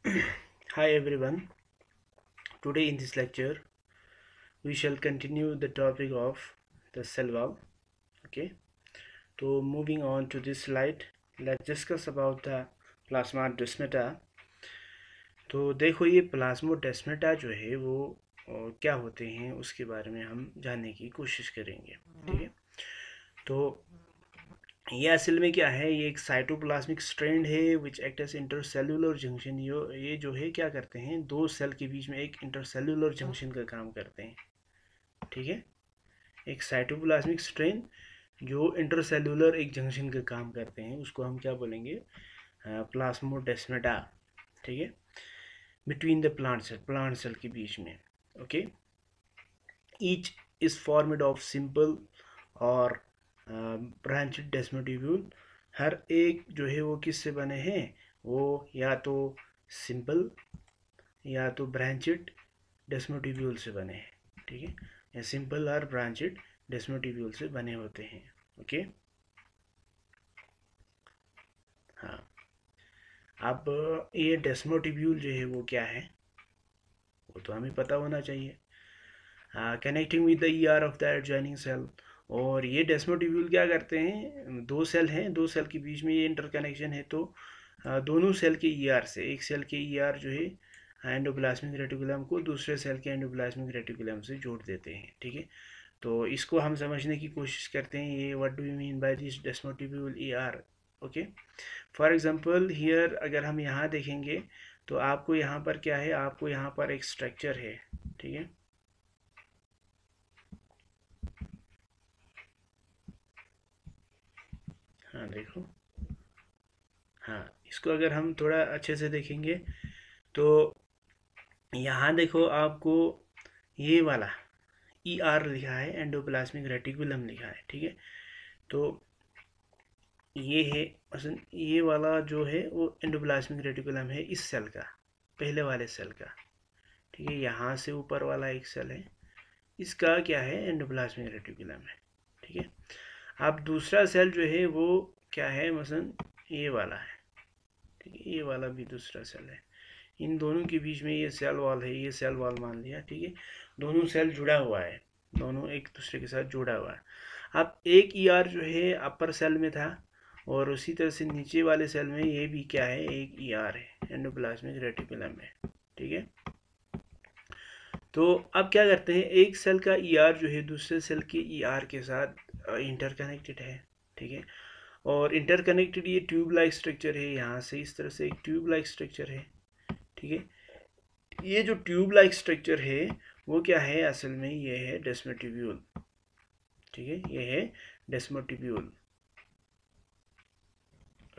Hi everyone. Today in this lecture we shall continue the topic of the cell wall. Okay. So moving on to this slide, let's discuss about the plasmodesmata. तो देखो ये plasmodesmata जो है वो क्या होते हैं उसके बारे में हम जानने की कोशिश करेंगे। ठीक है। तो ये असल में क्या है, ये एक साइटोप्लाज्मिक स्ट्रैंड है which act as intercellular junction. ये जो है क्या करते हैं, दो सेल के बीच में एक इंटरसेल्युलर जंक्शन का काम करते हैं। ठीक है। एक साइटोप्लाज्मिक स्ट्रेन जो इंटरसेल्युलर एक जंक्शन का काम करते हैं उसको हम क्या बोलेंगे, प्लाज्मोडेस्माटा। ठीक है। बिटवीन द प्लांट सेल के बीच में। Okay. Each is formed of simple और ब्रांचेड डेस्मोटिब्यूल। हर एक जो है वो किससे बने हैं, वो या तो सिंपल या तो ब्रांचेड डेस्मोटिब्यूल से बने हैं। ठीक है। या सिंपल और ब्रांचेड डेस्मोटिब्यूल से बने होते हैं। ओके। हाँ। अब ये डेस्मोटिब्यूल जो है वो क्या है, वो तो हमें पता होना चाहिए। Connecting with the ER of the adjoining cell. और ये डेस्मोटिब्यूल क्या करते हैं, दो सेल हैं, दो सेल के बीच में ये इंटरकनेक्शन है, तो दोनों सेल के ईआर से, एक सेल के ईआर जो है एंडोप्लाज्मिक रेटिकुलम को दूसरे सेल के एंडोप्लाज्मिक रेटिकुलम से जोड़ देते हैं। ठीक है। तो इसको हम समझने की कोशिश करते हैं, ये what do you mean by this desmotubule ER. Okay. For example here अगर हम यहाँ देखेंगे तो आपको यहाँ पर क्या है, आपको यहाँ पर एक स्ट्रक्चर है। ठीक है। हाँ देखो। हाँ, इसको अगर हम थोड़ा अच्छे से देखेंगे तो यहाँ देखो आपको ये वाला ई आर लिखा है, एंडोप्लाज्मिक रेटिकुलम लिखा है। ठीक है। तो ये है, मसलन ये वाला जो है वो एंडोप्लाज्मिक रेटिकुलम है इस सेल का, पहले वाले सेल का। ठीक है। यहाँ से ऊपर वाला एक सेल है, इसका क्या है, एंडोप्लाज्मिक रेटिकुलम है। ठीक है। अब दूसरा सेल जो है वो क्या है, मसलन ये वाला है। ठीक है। ये वाला भी दूसरा सेल है। इन दोनों के बीच में ये सेल वॉल है, ये सेल वॉल मान लिया। ठीक है। दोनों सेल जुड़ा हुआ है, दोनों एक दूसरे के साथ जुड़ा हुआ है। अब एक ईआर जो है अपर सेल में था और उसी तरह से नीचे वाले सेल में ये भी क्या है, एक ईआर है, एंडोप्लाज्मिक रेटिकुलम है। ठीक है। तो अब क्या करते हैं, एक सेल का ईआर जो है दूसरे सेल के ईआर के साथ इंटरकनेक्टेड है। ठीक है। और इंटरकनेक्टेड ये ट्यूब लाइक स्ट्रक्चर है, यहाँ से इस तरह से एक ट्यूब लाइक स्ट्रक्चर है। ठीक है। ये जो ट्यूब लाइक स्ट्रक्चर है वो क्या है, असल में ये है डेस्मोटिब्यूल। ठीक है। ये है डेस्मोटिब्यूल।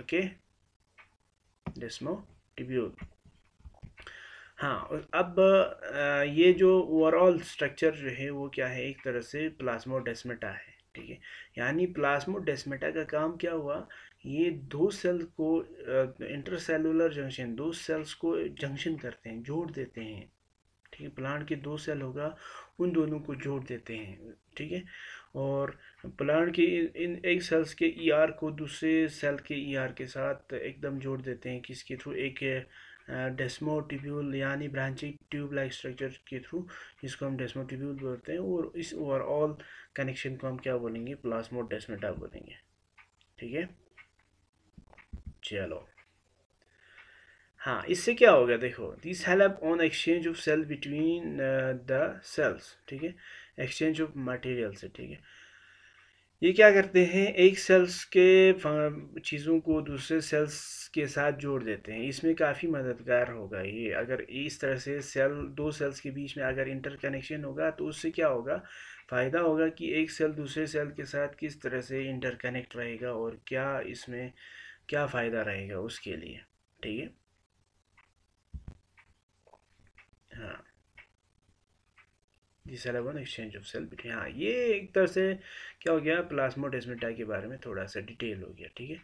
ओके। डेस्मोटिब्यूल। हाँ, और अब ये जो ओवरऑल स्ट्रक्चर जो है वो क्या है, एक तरह से प्लाज्मोडेस्माटा है। ठीक है। यानी प्लाज्मोडेस्माटा का काम क्या हुआ, ये दो सेल को इंटरसेलुलर जंक्शन, दो सेल्स को जंक्शन करते हैं, जोड़ देते हैं। ठीक है। प्लांट के दो सेल होगा, उन दोनों को जोड़ देते हैं। ठीक है। और प्लांट के इन एक सेल्स के ईआर को दूसरे सेल के ईआर के साथ एकदम जोड़ देते हैं, किसके थ्रू, एक डेस्मोटिब्यूल यानी ब्रांचिंग ट्यूब लाइक स्ट्रक्चर के थ्रू, जिसको हम डेस्मोटिब्यूल बोलते हैं। और इस ओवरऑल कनेक्शन को हम क्या बोलेंगे, प्लाज्मोडेस्माटा बोलेंगे। ठीक है। चलो। हाँ, इससे क्या होगा, देखो, this help on exchange of cell between the cells. ठीक है। एक्सचेंज ऑफ मटेरियल से। ठीक है। ये क्या करते हैं, एक सेल्स के चीज़ों को दूसरे सेल्स के साथ जोड़ देते हैं। इसमें काफ़ी मददगार होगा ये, अगर इस तरह से सेल, दो सेल्स के बीच में अगर इंटरकनेक्शन होगा तो उससे क्या होगा, फ़ायदा होगा कि एक सेल दूसरे सेल के साथ किस तरह से इंटरकनेक्ट रहेगा और क्या इसमें क्या फ़ायदा रहेगा उसके लिए। ठीक है। हाँ, जी sir, one exchange of cell between, हाँ, ये एक तरह से क्या हो गया, प्लाज्मोडेस्माटा के बारे में थोड़ा सा डिटेल हो गया। ठीक है।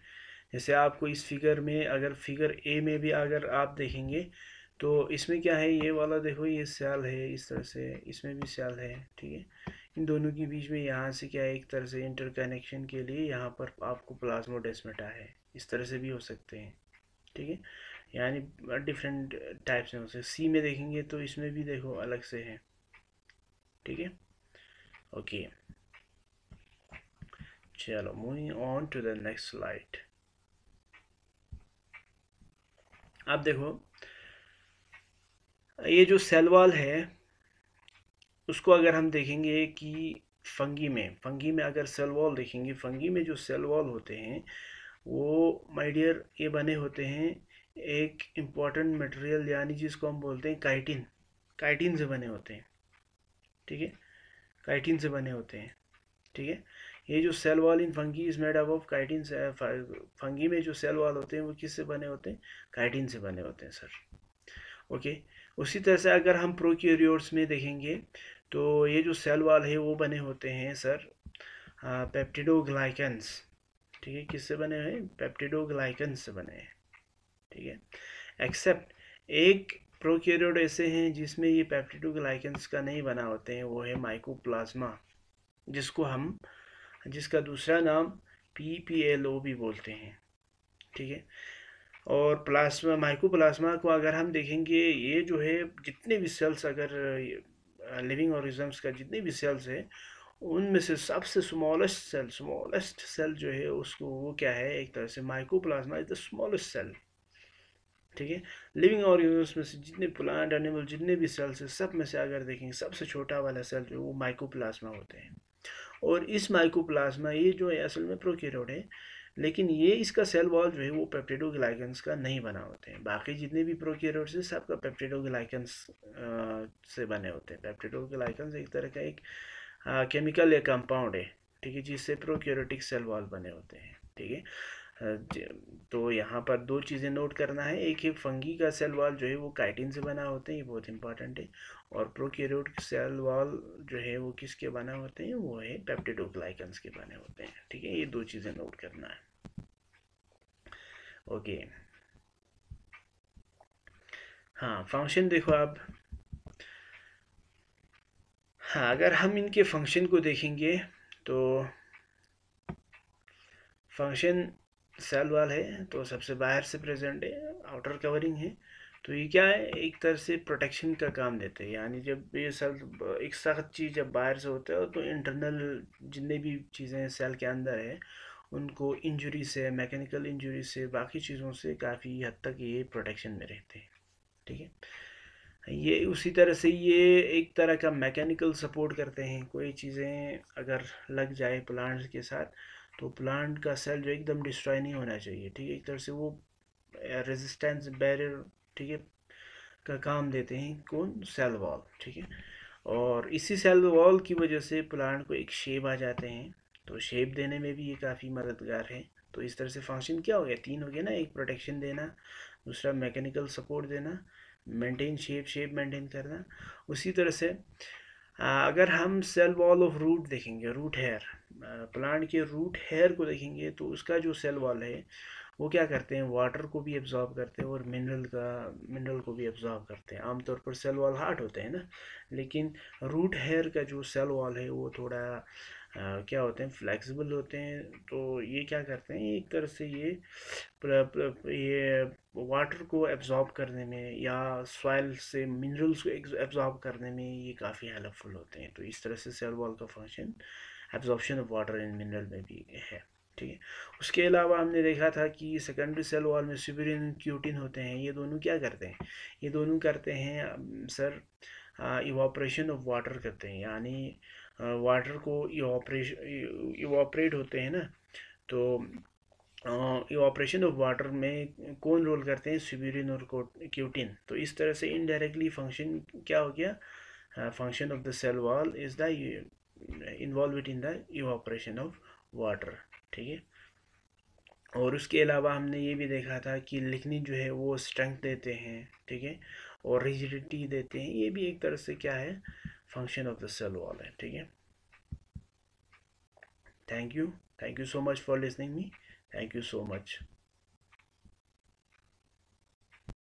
जैसे आपको इस फिगर में, अगर फिगर ए में भी अगर आप देखेंगे तो इसमें क्या है, ये वाला देखो, ये सेल है इस तरह से, इसमें भी सेल है। ठीक है। इन दोनों के बीच में यहाँ से क्या है, एक तरह से इंटरकनेक्शन के लिए यहाँ पर आपको प्लाज्मोडेस्माटा है, इस तरह से भी हो सकते हैं। ठीक है, यानी डिफरेंट टाइप्स हैं उसे। सी में देखेंगे तो इसमें भी देखो अलग से है, ठीक है। ओके, चलो moving on to the next slide. अब देखो ये जो सेल वॉल है उसको अगर हम देखेंगे कि फंगी में अगर सेल वॉल देखेंगे, फंगी में जो सेल वॉल होते हैं वो माय डियर ये बने होते हैं एक इम्पॉर्टेंट मटेरियल, यानी जिसको हम बोलते हैं काइटिन। काइटिन से बने होते हैं, ठीक है, काइटिन से बने होते हैं, ठीक है। ये जो cell wall in fungi is made up of chitin से, फंगी में जो सेल वॉल होते हैं वो किससे बने होते हैं, काइटिन से बने होते हैं सर। ओके, उसी तरह से अगर हम प्रोक्यूरियोट्स में देखेंगे तो ये जो सेल वॉल है वो बने होते हैं सर पेप्टिडोग्लाइकन्स, ठीक है, किससे बने हैं, पेप्टिडोग्लाइकन्स से बने हैं, ठीक है। एक्सेप्ट एक प्रोक्यूरियोट ऐसे हैं जिसमें ये पेप्टिडोग्लाइकन्स का नहीं बना होते हैं, वो है माइकोप्लाज्मा, जिसको हम, जिसका दूसरा नाम PPLO भी बोलते हैं, ठीक है। और प्लाज्मा, माइकोप्लाज्मा को अगर हम देखेंगे, ये जो है जितने भी सेल्स, अगर लिविंग ऑर्गेनिजम्स का जितने भी सेल्स है उनमें से सबसे स्मॉलेस्ट सेल जो है उसको वो क्या है, एक तरह से mycoplasma is the smallest cell, ठीक है। लिविंग ऑर्गेनिजम्स में से जितने प्लांट एनिमल जितने भी सेल्स है सब में से अगर देखेंगे सबसे छोटा वाला सेल जो है वो माइकोप्लाज्मा होते हैं। और इस माइकोप्लाज्मा ये जो है असल में प्रोकैरियोट है, लेकिन ये इसका सेल वॉल जो है वो पेप्टिडोग्लाइकन्स का नहीं बना होते हैं। बाकी जितने भी प्रोकैरियोट्स हैं सबका पेप्टिडोग्लाइकन्स से बने होते हैं। पेप्टिडोग्लाइकन्स एक तरह का एक केमिकल या कंपाउंड है, ठीक है, जिससे प्रोकैरियोटिक सेल वॉल बने होते हैं, ठीक है। तो यहाँ पर दो चीज़ें नोट करना है, एक है फंगी का सेल वॉल जो है वो काइटिन से बना होते हैं, ये बहुत इंपॉर्टेंट है। और प्रोकैरियोट सेल वॉल जो है वो किसके बना होते हैं, वो है पेप्टिडोग्लाइकन्स के बने होते हैं, ठीक है। ये दो चीज़ें नोट करना है। ओके, हाँ फंक्शन देखो आप, हाँ अगर हम इनके फंक्शन को देखेंगे तो फंक्शन सेल वॉल है तो सबसे बाहर से प्रेजेंट है, आउटर कवरिंग है, तो ये क्या है, एक तरह से प्रोटेक्शन का काम देते हैं। यानी जब ये सेल एक सख्त चीज़ जब बाहर से होता है तो इंटरनल जितने भी चीज़ें सेल के अंदर है उनको इंजरी से, मैकेनिकल इंजरी से, बाकी चीज़ों से काफ़ी हद तक ये प्रोटेक्शन में रहते हैं, ठीक है। ये उसी तरह से ये एक तरह का मैकेनिकल सपोर्ट करते हैं, कोई चीज़ें अगर लग जाए प्लांट्स के साथ तो प्लांट का सेल जो एकदम डिस्ट्रॉय नहीं होना चाहिए, ठीक है। एक तरह से वो रेजिस्टेंस बैरियर, ठीक है, का काम देते हैं कौन, सेल वॉल, ठीक है। और इसी सेल वॉल की वजह से प्लांट को एक शेप आ जाते हैं, तो शेप देने में भी ये काफ़ी मददगार है। तो इस तरह से फंक्शन क्या हो गया, तीन हो गया ना, एक प्रोटेक्शन देना, दूसरा मैकेनिकल सपोर्ट देना, मेंटेन शेप मेंटेन करना। उसी तरह से अगर हम सेल वॉल ऑफ रूट देखेंगे, रूट हेयर, प्लांट के रूट हेयर को देखेंगे तो उसका जो सेल वॉल है वो क्या करते हैं, वाटर को भी एब्जॉर्ब करते हैं और मिनरल को भी एब्जॉर्ब करते हैं। आमतौर पर सेल वॉल हार्ड होते हैं ना, लेकिन रूट हेयर का जो सेल वॉल है वो थोड़ा क्या होते हैं, फ्लेक्सिबल होते हैं। तो ये क्या करते हैं, एक तरह से ये वाटर को एब्जॉर्ब करने में या सॉइल से मिनरल्स को एब्जॉर्ब करने में ये काफ़ी हेल्पफुल होते हैं। तो इस तरह से सेल वॉल का function absorption of water in mineral में भी है, ठीक है। उसके अलावा हमने देखा था कि सेकेंडरी सेल वॉल में सुबेरिन क्यूटिन होते हैं, ये दोनों क्या करते हैं, ये दोनों करते हैं सर इवापोरेशन ऑफ वाटर करते हैं, यानी वाटर को इवापोरेट होते हैं ना, तो इवापोरेशन ऑफ वाटर में कौन रोल करते हैं, सुबेरिन और क्यूटिन। तो इस तरह से इनडायरेक्टली फंक्शन क्या हो गया, function of the cell wall is the involve in the evaporation of water, ठीक है। और उसके अलावा हमने ये भी देखा था कि लिग्निन जो है वो स्ट्रेंथ देते हैं, ठीक है, और रिजिडिटी देते हैं, ये भी एक तरह से क्या है, function of the cell wall है, ठीक है। Thank you so much for listening me, thank you so much.